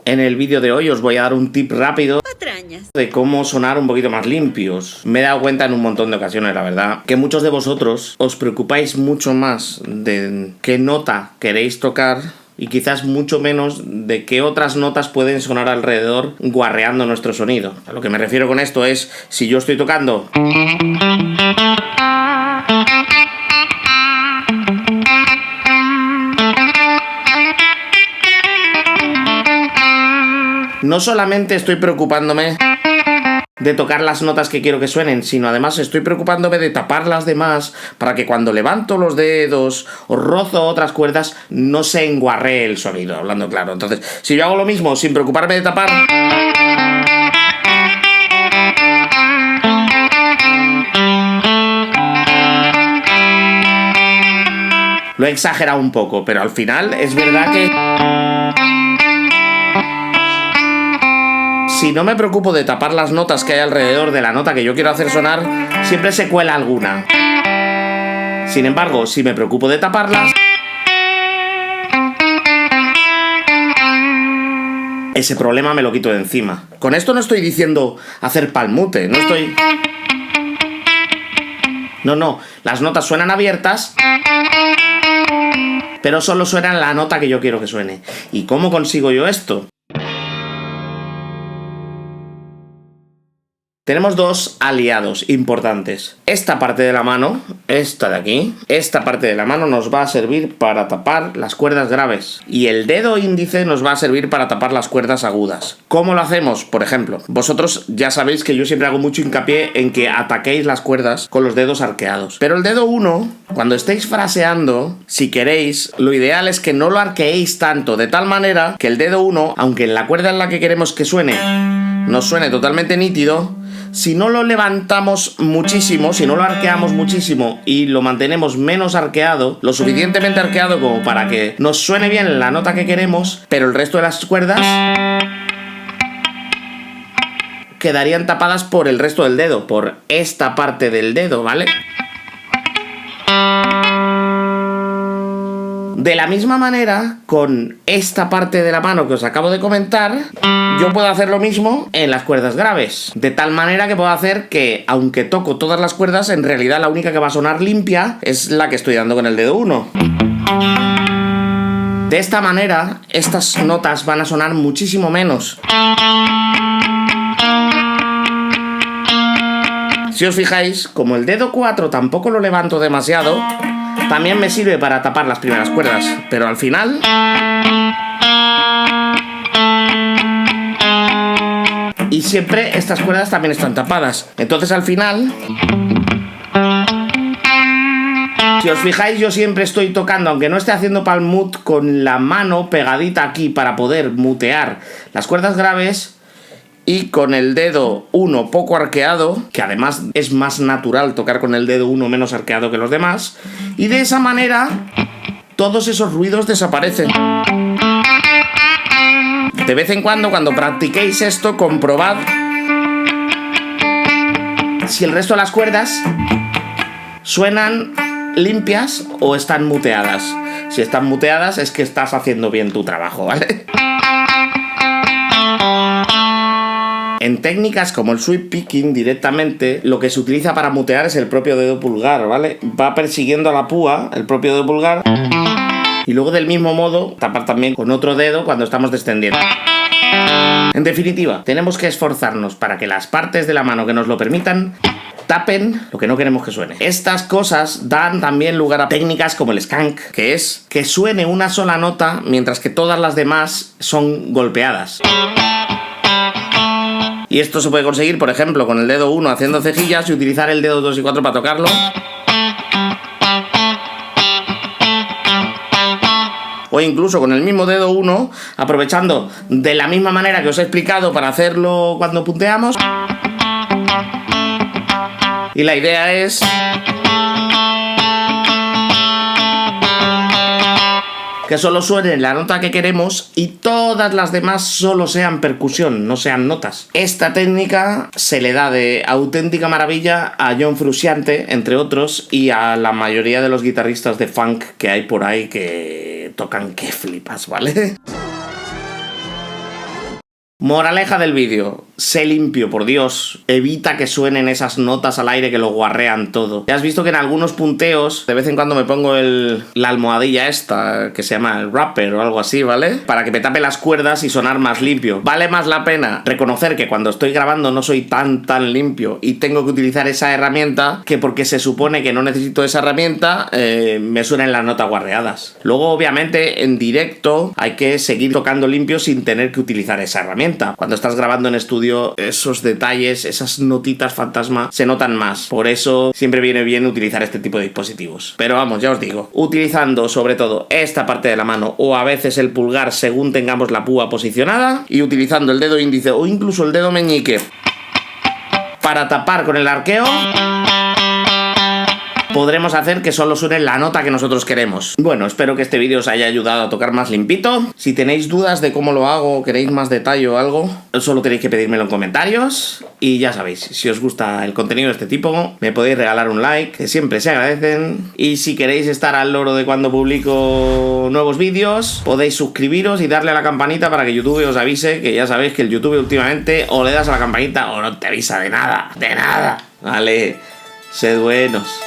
En el vídeo de hoy os voy a dar un tip rápido de cómo sonar un poquito más limpios. Me he dado cuenta en un montón de ocasiones, la verdad, que muchos de vosotros os preocupáis mucho más de qué nota queréis tocar y quizás mucho menos de qué otras notas pueden sonar alrededor guarreando nuestro sonido. A lo que me refiero con esto es, si yo estoy tocando no solamente estoy preocupándome de tocar las notas que quiero que suenen, sino además estoy preocupándome de tapar las demás para que cuando levanto los dedos o rozo otras cuerdas no se enguarree el sonido, hablando claro. Entonces, si yo hago lo mismo sin preocuparme de tapar, lo he exagerado un poco, pero al final es verdad que si no me preocupo de tapar las notas que hay alrededor de la nota que yo quiero hacer sonar, siempre se cuela alguna. Sin embargo, si me preocupo de taparlas, ese problema me lo quito de encima. Con esto no estoy diciendo hacer palmute, no estoy... No, las notas suenan abiertas, pero solo suenan la nota que yo quiero que suene. ¿Y cómo consigo yo esto? Tenemos dos aliados importantes. Esta parte de la mano, esta de aquí, esta parte de la mano nos va a servir para tapar las cuerdas graves. Y el dedo índice nos va a servir para tapar las cuerdas agudas. ¿Cómo lo hacemos? Por ejemplo, vosotros ya sabéis que yo siempre hago mucho hincapié en que ataquéis las cuerdas con los dedos arqueados. Pero el dedo 1, cuando estéis fraseando, si queréis, lo ideal es que no lo arqueéis tanto, de tal manera que el dedo 1, aunque en la cuerda en la que queremos que suene, nos suene totalmente nítido, si no lo levantamos muchísimo, si no lo arqueamos muchísimo y lo mantenemos menos arqueado, lo suficientemente arqueado como para que nos suene bien la nota que queremos, pero el resto de las cuerdas quedarían tapadas por el resto del dedo, por esta parte del dedo, ¿vale? De la misma manera, con esta parte de la mano que os acabo de comentar, yo puedo hacer lo mismo en las cuerdas graves. De tal manera que puedo hacer que, aunque toco todas las cuerdas, en realidad la única que va a sonar limpia es la que estoy dando con el dedo 1. De esta manera, estas notas van a sonar muchísimo menos. Si os fijáis, como el dedo 4 tampoco lo levanto demasiado, también me sirve para tapar las primeras cuerdas, pero al final y siempre estas cuerdas también están tapadas. Entonces al final, si os fijáis, yo siempre estoy tocando, aunque no esté haciendo palm mute, con la mano pegadita aquí para poder mutear las cuerdas graves, y con el dedo 1 poco arqueado, que además es más natural tocar con el dedo 1 menos arqueado que los demás, y de esa manera todos esos ruidos desaparecen. De vez en cuando practiquéis esto, comprobad si el resto de las cuerdas suenan limpias o están muteadas. Si están muteadas es que estás haciendo bien tu trabajo, ¿vale? En técnicas como el sweep picking directamente, lo que se utiliza para mutear es el propio dedo pulgar, ¿vale? Va persiguiendo a la púa, el propio dedo pulgar, y luego del mismo modo tapar también con otro dedo cuando estamos descendiendo. En definitiva, tenemos que esforzarnos para que las partes de la mano que nos lo permitan tapen lo que no queremos que suene. Estas cosas dan también lugar a técnicas como el skank, que es que suene una sola nota mientras que todas las demás son golpeadas. Y esto se puede conseguir, por ejemplo, con el dedo 1 haciendo cejillas y utilizar el dedo 2 y 4 para tocarlo. O incluso con el mismo dedo 1, aprovechando de la misma manera que os he explicado para hacerlo cuando punteamos. Y la idea es que solo suene la nota que queremos y todas las demás solo sean percusión, no sean notas. Esta técnica se le da de auténtica maravilla a John Frusciante, entre otros, y a la mayoría de los guitarristas de funk que hay por ahí que tocan que flipas, ¿vale? Moraleja del vídeo, sé limpio, por Dios. Evita que suenen esas notas al aire que lo guarrean todo. Ya has visto que en algunos punteos, de vez en cuando me pongo la almohadilla esta, que se llama el wrapper o algo así, ¿vale? Para que me tape las cuerdas y sonar más limpio. Vale más la pena reconocer que cuando estoy grabando no soy tan limpio y tengo que utilizar esa herramienta, que porque se supone que no necesito esa herramienta, me suenen las notas guarreadas. Luego, obviamente, en directo hay que seguir tocando limpio sin tener que utilizar esa herramienta. Cuando estás grabando en estudio, esos detalles, esas notitas fantasma, se notan más. Por eso siempre viene bien utilizar este tipo de dispositivos. Pero vamos, ya os digo, utilizando sobre todo esta parte de la mano o a veces el pulgar según tengamos la púa posicionada, y utilizando el dedo índice o incluso el dedo meñique para tapar con el arqueo, podremos hacer que solo suene la nota que nosotros queremos. Bueno, espero que este vídeo os haya ayudado a tocar más limpito. Si tenéis dudas de cómo lo hago, queréis más detalle o algo, solo tenéis que pedírmelo en comentarios. Y ya sabéis, si os gusta el contenido de este tipo, me podéis regalar un like, que siempre se agradecen. Y si queréis estar al loro de cuando publico nuevos vídeos, podéis suscribiros y darle a la campanita para que YouTube os avise, que ya sabéis que el YouTube últimamente o le das a la campanita o no te avisa de nada, de nada. Vale, sed buenos.